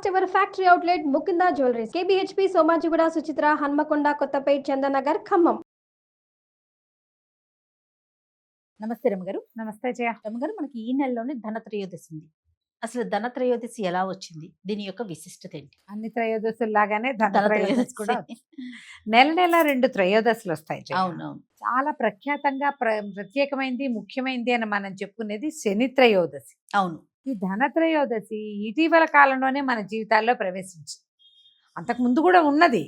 First ever factory outlet Mukunda jewelleries KBHP Somajiguda Suchitra Hanamkonda Kothapet Chandanagar Khammam. నమస్తే రమగారు. నమస్తే జయ. రమగారు, మనకి ఈ నెలలోనే ధనత్రయోదశి ఉంది. అసలు ధనత్రయోదశి ఎలా వచ్చింది, దీని యొక్క విశిష్టత ఏంటి? అన్ని త్రయోదశుల్లాగానే ధనత్రయోదశి కూడా నెల నెల 2 త్రయోదశులు వస్తాయి జయ. అవునవును. చాలా ప్రఖ్యాతంగా ప్రత్యేకమైంది, ముఖ్యమైనది అని మనం చెప్పుకునేది శని త్రయోదశి. అవును. ఈ ధనత్రయోదశి ఇటీవల కాలంలోనే మన జీవితాల్లో ప్రవేశించి, అంతకు ముందు కూడా ఉన్నది,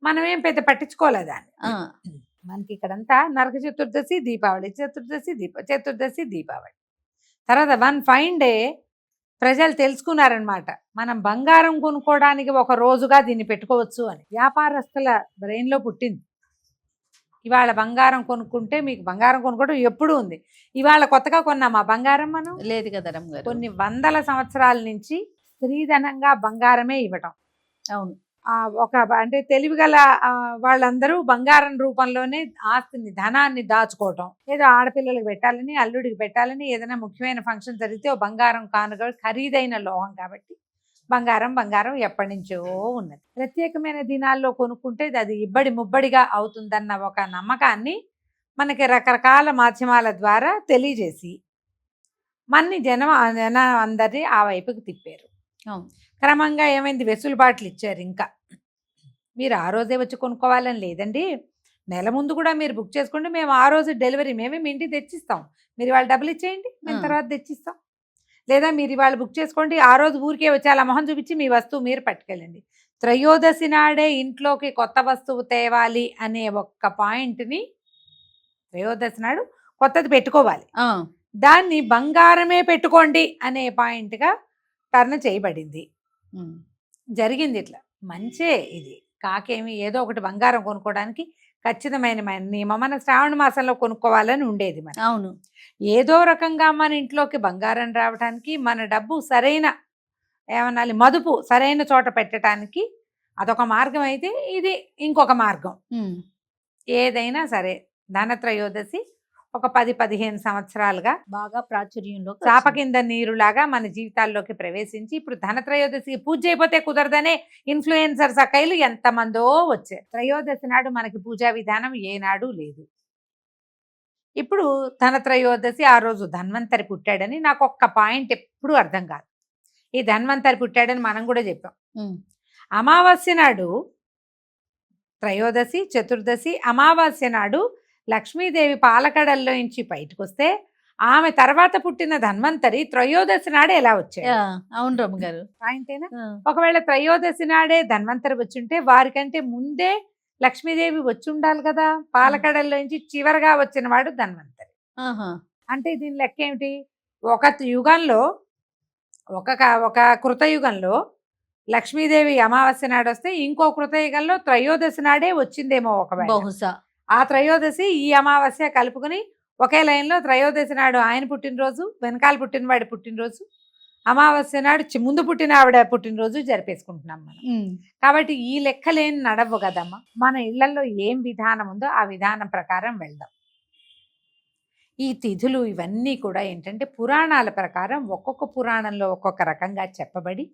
మనమేం పెద్ద పట్టించుకోలేదు దాన్ని. మనకి ఇక్కడంతా నరక చతుర్దశి, దీపావళి, చతుర్దశి దీపావళి తర్వాత 1 ఫైన్ డే ప్రజలు తెలుసుకున్నారనమాట, మనం బంగారం కొనుక్కోవడానికి ఒక రోజుగా దీన్ని పెట్టుకోవచ్చు అని. వ్యాపారస్తుల బ్రెయిన్లో పుట్టింది. ఇవాళ బంగారం కొనుక్కుంటే మీకు బంగారం కొనుక్కోవడం ఎప్పుడు ఉంది, ఇవాళ కొత్తగా కొన్నామా బంగారం? మనం లేదు కదా రమగారు. కొన్ని వందల సంవత్సరాల నుంచి స్త్రీధనంగా బంగారమే ఇవ్వటం. అవును. ఒక అంటే తెలివిగల వాళ్ళందరూ బంగారం రూపంలోనే ఆస్తిని, ధనాన్ని దాచుకోవటం. ఏదో ఆడపిల్లలకు పెట్టాలని, అల్లుడికి పెట్టాలని, ఏదైనా ముఖ్యమైన ఫంక్షన్ జరిగితే ఓ బంగారం కానుక, ఖరీదైన లోహం కాబట్టి బంగారం ఎప్పటి నుంచో ఉన్నది. ప్రత్యేకమైన దినాల్లో కొనుక్కుంటే అది ఇబ్బడి ముబ్బడిగా అవుతుందన్న ఒక నమ్మకాన్ని మనకి రకరకాల మాధ్యమాల ద్వారా తెలియజేసి మన్ని జనం అందరినీ ఆ వైపుకి తిప్పారు. క్రమంగా ఏమైంది, వెసులుబాట్లు ఇచ్చారు. ఇంకా మీరు ఆ రోజే వచ్చి కొనుక్కోవాలని లేదండి, నెల ముందు కూడా మీరు బుక్ చేసుకోండి, మేము ఆ రోజు డెలివరీ మేమే మీ ఇంటికి తెచ్చిస్తాం, మీరు ఇవాళ డబ్బులు ఇచ్చేయండి, మేము తర్వాత తెచ్చిస్తాం. లేదా మీరు ఇవాళ బుక్ చేసుకోండి, ఆ రోజు ఊరికే వచ్చి అలా మొహం చూపించి మీ వస్తువు మీరు పట్టుకెళ్ళండి. త్రయోదశి నాడే ఇంట్లోకి కొత్త వస్తువు తేవాలి అనే ఒక్క పాయింట్ని త్రయోదశి నాడు కొత్తది పెట్టుకోవాలి, దాన్ని బంగారమే పెట్టుకోండి అనే పాయింట్గా టర్న్ చేయబడింది. జరిగింది. ఇట్లా మంచే ఇది. కాకేమి ఏదో ఒకటి బంగారం కొనుక్కోవడానికి ఖచ్చితమైన నియమం. మన శ్రావణ మాసంలో కొనుక్కోవాలని ఉండేది మన. అవును. ఏదో రకంగా మన ఇంట్లోకి బంగారం రావడానికి, మన డబ్బు సరైన ఏమనాలి మదుపు సరైన చోట పెట్టడానికి అదొక మార్గం అయితే, ఇది ఇంకొక మార్గం. ఏదైనా సరే ధనత్రయోదశి ఒక 10-15 సంవత్సరాలుగా బాగా ప్రాచుర్యంలో చాప కింద నీరులాగా మన జీవితాల్లోకి ప్రవేశించి, ఇప్పుడు ధనత్రయోదశికి పూజ అయిపోతే కుదరదనే ఇన్ఫ్లుయెన్సర్స్ అక్కయ్యలు ఎంతమందో వచ్చారు. త్రయోదశి నాడు మనకి పూజా విధానం ఏనాడు లేదు. ఇప్పుడు ధనత్రయోదశి ఆ రోజు ధన్వంతరి పుట్టాడని నాకు ఒక్క పాయింట్ ఎప్పుడు అర్థం కాదు. ఈ ధన్వంతరి పుట్టాడని మనం కూడా చెప్పాం. అమావాస్య నాడు త్రయోదశి, చతుర్దశి, అమావాస్య నాడు లక్ష్మీదేవి పాలకడల్లో నుంచి బయటకు వస్తే, ఆమె తర్వాత పుట్టిన ధన్వంతరి త్రయోదశి నాడే ఎలా వచ్చాడు? అవును రమగారు. పాయింటేనా? ఒకవేళ త్రయోదశి నాడే ధన్వంతరి వచ్చుంటే వారికంటే ముందే లక్ష్మీదేవి వచ్చి ఉండాలి కదా. పాలకడల్లో నుంచి చివరగా వచ్చిన వాడు ధన్వంతరి. అంటే దీని లెక్క ఏమిటి? ఒక యుగంలో ఒక కృతయుగంలో లక్ష్మీదేవి అమావాస్య నాడు వస్తే, ఇంకో కృతయుగంలో త్రయోదశి నాడే వచ్చిందేమో ఒకవేళ. బహుశా ఆ త్రయోదశి ఈ అమావాస్య కలుపుకుని ఒకే లైన్లో త్రయోదశి నాడు ఆయన పుట్టినరోజు, వెనకాల పుట్టినవాడి పుట్టినరోజు, అమావాస్య నాడు ముందు పుట్టిన ఆవిడ పుట్టినరోజు జరిపేసుకుంటున్నాం మనం. కాబట్టి ఈ లెక్కలేని నడవు కదమ్మా. మన ఇళ్లలో ఏం విధానం ఉందో ఆ విధానం ప్రకారం వెళ్దాం. ఈ తిథులు ఇవన్నీ కూడా ఏంటంటే పురాణాల ప్రకారం ఒక్కొక్క పురాణంలో ఒక్కొక్క రకంగా చెప్పబడి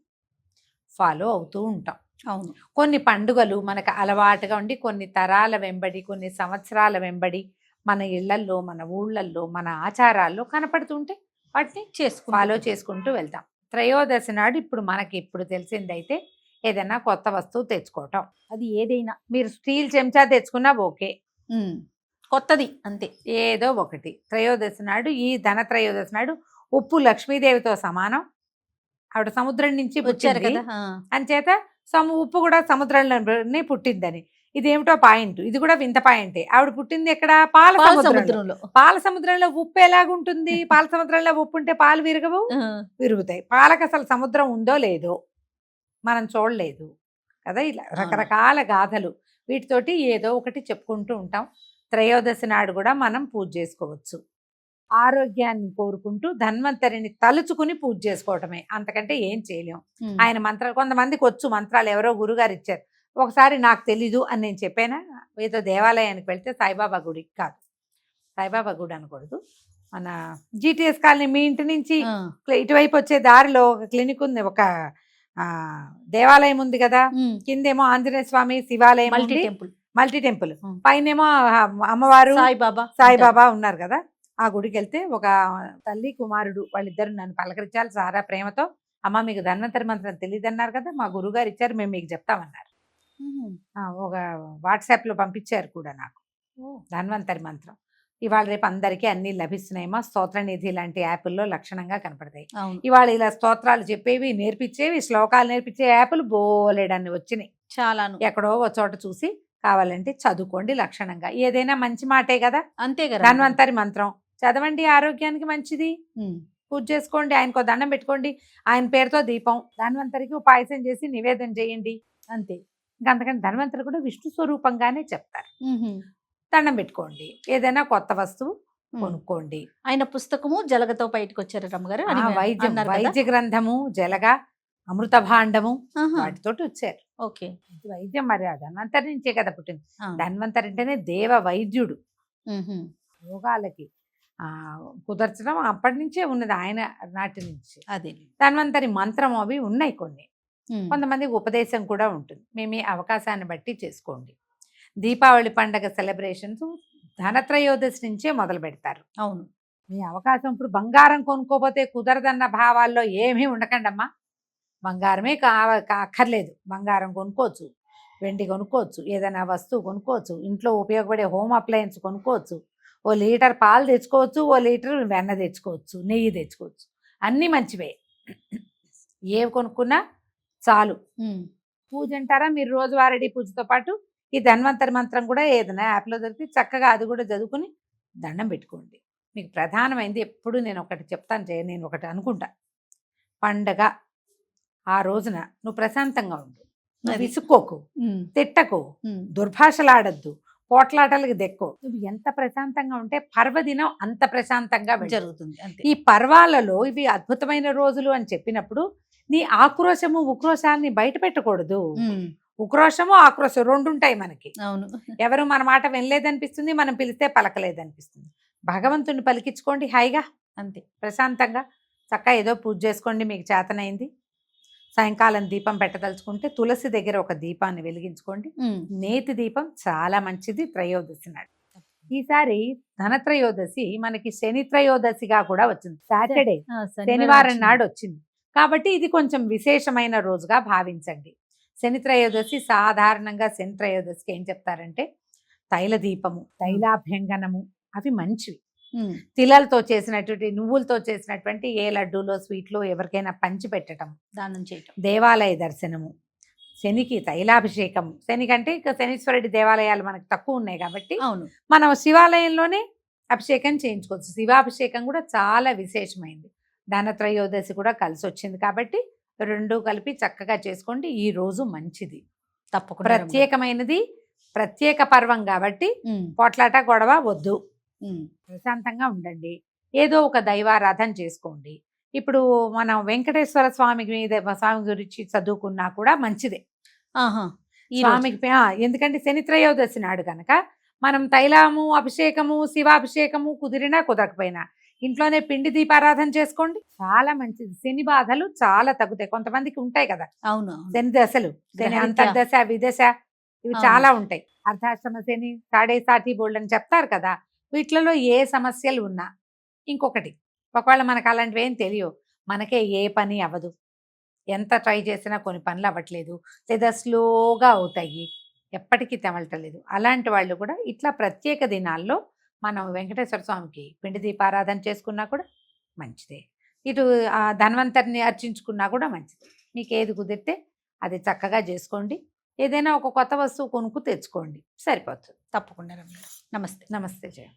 ఫాలో అవుతూ ఉంటాం. అవును. కొన్ని పండుగలు మనకు అలవాటుగా ఉండి కొన్ని తరాల వెంబడి, కొన్ని సంవత్సరాల వెంబడి మన ఇళ్లల్లో, మన ఊళ్ళల్లో, మన ఆచారాల్లో కనపడుతుంటే వాటిని ఫాలో చేసుకుంటూ వెళ్తాం. త్రయోదశి నాడు ఇప్పుడు మనకి ఇప్పుడు తెలిసిందైతే ఏదైనా కొత్త వస్తువు తెచ్చుకోవటం. అది ఏదైనా, మీరు స్టీల్ చెంచా తెచ్చుకున్నా ఓకే, కొత్తది అంతే, ఏదో ఒకటి. త్రయోదశి నాడు, ఈ ధనత్రయోదశి నాడు ఉప్పు లక్ష్మీదేవితో సమానం. ఆవిడ సముద్రం నుంచి వచ్చారు కదా, అంచేత ఉప్పు కూడా సముద్రంలోనే పుట్టిందని. ఇదేమిటో పాయింట్, ఇది కూడా వింత పాయింటే. ఆవిడ పుట్టింది ఎక్కడ? పాల సముద్రంలో. పాల సముద్రంలో ఉప్పు ఎలాగుంటుంది? పాల సముద్రంలో ఉప్పు ఉంటే పాలు విరగవు? విరుగుతాయి. పాలకు అసలు సముద్రం ఉందో లేదో మనం చూడలేదు కదా. ఇలా రకరకాల గాథలు, వీటితోటి ఏదో ఒకటి చెప్పుకుంటూ ఉంటాం. త్రయోదశి నాడు కూడా మనం పూజ చేసుకోవచ్చు. ఆరోగ్యాన్ని కోరుకుంటూ ధన్వంతరిని తలుచుకుని పూజ చేసుకోవటమే, అంతకంటే ఏం చేయలేం. ఆయన మంత్రాలు కొంతమందికి వచ్చు, మంత్రాలు ఎవరో గురుగారు ఇచ్చారు. ఒకసారి నాకు తెలీదు అని నేను చెప్పానా, ఏదో దేవాలయానికి వెళ్తే సాయిబాబా గుడికి కాదు, సాయిబాబా గుడి అనకూడదు, మన GTS కాలనీ మీ ఇంటి నుంచి ఇటువైపు వచ్చే దారిలో ఒక క్లినిక్ ఉంది, ఒక దేవాలయం ఉంది కదా, కిందేమో ఆంజనేయ స్వామి శివాలయం మల్టీ ఉంది, టెంపుల్ మల్టీ టెంపుల్, ఉం. పైనేమో అమ్మవారు సాయిబాబా సాయిబాబా ఉన్నారు కదా. ఆ గుడికి వెళ్తే ఒక తల్లి కుమారుడు వాళ్ళిద్దరు నన్ను పలకరించాలి సారా ప్రేమతో. అమ్మ మీకు ధన్వంతరి మంత్రం తెలియదు అన్నారు కదా, మా గురుగారు ఇచ్చారు, మేము మీకు చెప్తామన్నారు. ఒక వాట్సాప్లో పంపించారు కూడా నాకు ధన్వంతరి మంత్రం. ఇవాళ రేపు అందరికీ అన్నీ లభిస్తున్నాయేమో, స్తోత్రనిధి లాంటి యాప్ల్లో లక్షణంగా కనపడతాయి. అవును ఇవాళ ఇలా స్తోత్రాలు చెప్పేవి, నేర్పించేవి, శ్లోకాలు నేర్పించే యాప్లు బోలెడన్ని వచ్చినాయి. చాలాను ఎక్కడో ఒక చోట చూసి కావాలంటే చదువుకోండి లక్షణంగా. ఏదైనా మంచి మాటే కదా. అంతే కదా ధన్వంతరి మంత్రం చదవండి, ఆరోగ్యానికి మంచిది. పూజ చేసుకోండి, ఆయనకో దండం పెట్టుకోండి, ఆయన పేరుతో దీపం, ధన్వంతరికి పాయసం చేసి నివేదన చేయండి, అంతే. ఇంకా అంతకంటే ధన్వంతరి కూడా విష్ణు స్వరూపంగానే చెప్తారు. దండం పెట్టుకోండి, ఏదైనా కొత్త వస్తువు కొనుక్కోండి. ఆయన పుస్తకము జలగతో బయటకు వచ్చారు రమ్మగారు వైద్య గ్రంథము, జలగ, అమృత భాండము వాటితోటి వచ్చారు. ఓకే వైద్యం మరి ఆ ధన్వంతరి నుంచే కదా పుట్టింది. ధన్వంతరి అంటేనే దేవ వైద్యుడు. రోగాలకి కుదర్చడం అప్పటి నుంచే ఉన్నది, ఆయన నాటి నుంచి. అదే ధన్వంతరి మంత్రం అవి ఉన్నాయి కొన్ని. కొంతమందికి ఉపదేశం కూడా ఉంటుంది. మేము ఈ అవకాశాన్ని బట్టి చేసుకోండి. దీపావళి పండగ సెలబ్రేషన్స్ ధనత్రయోదశి నుంచే మొదలు పెడతారు. అవును మీ అవకాశం ఇప్పుడు బంగారం కొనుక్కోపోతే కుదరదన్న భావాల్లో ఏమీ ఉండకండి అమ్మా. బంగారమే అక్కర్లేదు, బంగారం కొనుక్కోవచ్చు, వెండి కొనుక్కోవచ్చు, ఏదైనా వస్తువు కొనుక్కోవచ్చు, ఇంట్లో ఉపయోగపడే హోమ్ అప్లయన్స్ కొనుక్కోవచ్చు, ఓ లీటర్ పాలు తెచ్చుకోవచ్చు, ఓ లీటర్ వెన్న తెచ్చుకోవచ్చు, నెయ్యి తెచ్చుకోవచ్చు, అన్నీ మంచివే. ఏవి కొనుక్కున్నా చాలు. పూజ అంటారా, మీరు రోజువారీ పూజతో పాటు ఈ ధన్వంతరి మంత్రం కూడా ఏదైనా యాప్లో దొరికి చక్కగా అది కూడా చదువుకుని దండం పెట్టుకోండి. మీకు ప్రధానమైంది ఎప్పుడు నేను ఒకటి చెప్తాను, నేను ఒకటి అనుకుంటా, పండగ ఆ రోజున నువ్వు ప్రశాంతంగా ఉండు, నువ్వు విసుక్కోకు, తిట్టకు, దుర్భాషలాడద్దు, పోట్లాటలకు దెక్కో. నువ్వు ఎంత ప్రశాంతంగా ఉంటే పర్వదినం అంత ప్రశాంతంగా జరుగుతుంది. ఈ పర్వాలలో ఇవి అద్భుతమైన రోజులు అని చెప్పినప్పుడు నీ ఆక్రోశము ఉక్రోశాన్ని బయట పెట్టకూడదు. ఉక్రోషము ఆక్రోశం రెండు ఉంటాయి మనకి. అవును, ఎవరు మన మాట వినలేదనిపిస్తుంది, మనం పిలిస్తే పలకలేదనిపిస్తుంది. భగవంతుని పలికించుకోండి హాయిగా, అంతే ప్రశాంతంగా. చక్కగా ఏదో పూజ చేసుకోండి, మీకు చేతనైంది. సాయంకాలం దీపం పెట్టదలుచుకుంటే తులసి దగ్గర ఒక దీపాన్ని వెలిగించుకోండి. నేతి దీపం చాలా మంచిది త్రయోదశి నాడు. ఈసారి ధనత్రయోదశి మనకి శని త్రయోదశిగా కూడా వచ్చింది. సాటర్డే శనివారం నాడు వచ్చింది కాబట్టి ఇది కొంచెం విశేషమైన రోజుగా భావించండి. శని త్రయోదశి సాధారణంగా శని త్రయోదశికి ఏం చెప్తారంటే తైల దీపము, తైలాభ్యంగనము అవి మంచివి. తిలలతో చేసినటువంటి, నువ్వులతో చేసినటువంటి ఏ లడ్డూలో స్వీట్లో ఎవరికైనా పంచి పెట్టడం, దానం చేయటం, దేవాలయ దర్శనము, శనికి తైలాభిషేకం. శనికంటే ఇక శనీశ్వరుడి దేవాలయాలు మనకు తక్కువ ఉన్నాయి కాబట్టి అవును మనం శివాలయంలోనే అభిషేకం చేయించుకోవచ్చు. శివాభిషేకం కూడా చాలా విశేషమైంది. ధనత్రయోదశి కూడా కలిసి వచ్చింది కాబట్టి రెండు కలిపి చక్కగా చేసుకోండి. ఈ రోజు మంచిది, తప్పకుండా ప్రత్యేకమైనది, ప్రత్యేక పర్వం కాబట్టి పోట్లాట గొడవ వద్దు, ప్రశాంతంగా ఉండండి. ఏదో ఒక దైవారాధన చేసుకోండి. ఇప్పుడు మనం వెంకటేశ్వర స్వామి గురించి చదువుకున్నా కూడా మంచిదే స్వామికి. ఎందుకంటే శని త్రయోదశి నాడు కనుక మనం తైలము అభిషేకము, శివాభిషేకము కుదిరినా కుదరకపోయినా ఇంట్లోనే పిండి దీపారాధన చేసుకోండి, చాలా మంచిది. శని బాధలు చాలా తగ్గుతాయి. కొంతమందికి ఉంటాయి కదా అవును శని దశలు, శని అంతర్దశ, విదశ, ఇవి చాలా ఉంటాయి. అర్ధాశ్రమ శని, సాడే సాటి బోల్డ్ అని చెప్తారు కదా. వీటిలలో ఏ సమస్యలు ఉన్నా, ఇంకొకటి ఒకవేళ మనకు అలాంటివి ఏం తెలియవు, మనకే ఏ పని అవ్వదు, ఎంత ట్రై చేసినా కొన్ని పనులు అవ్వట్లేదు, లేదా స్లోగా అవుతాయి, ఎప్పటికీ తెమలటలేదు, అలాంటి వాళ్ళు కూడా ఇట్లా ప్రత్యేక దినాల్లో మనం వెంకటేశ్వర స్వామికి పిండి దీపారాధన చేసుకున్నా కూడా మంచిదే. ఇటు ధన్వంతరిని అర్చించుకున్నా కూడా మంచిది. మీకు ఏది కుదిరితే అది చక్కగా చేసుకోండి. ఏదైనా ఒక కొత్త వస్తువు కొనుక్కు తెచ్చుకోండి, సరిపోతుంది. తప్పకుండా. నమస్తే. నమస్తే జయ.